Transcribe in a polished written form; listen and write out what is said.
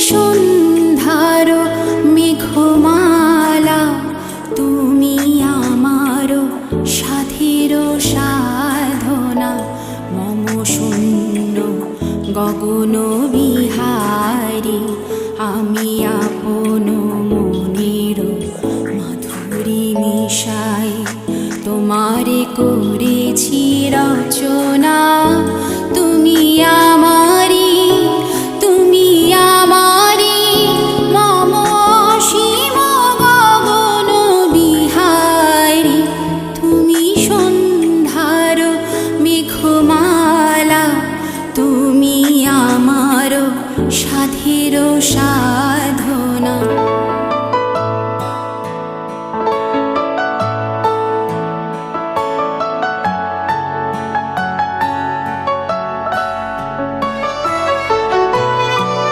সন্ধ্যার মেঘমালা, তুমি আমার সাধের সাধনা। মম শূন্য গগন বিহারী, আমি আপন মনের মাধুরী মিশাই তোমারে করেছি রচনা। তুমি আমারি, তুমি আমারি, মম অসীম গগন বিহারী। তুমি সন্ধ্যার মেঘমালা, তুমি আমার সাধের সাধনা।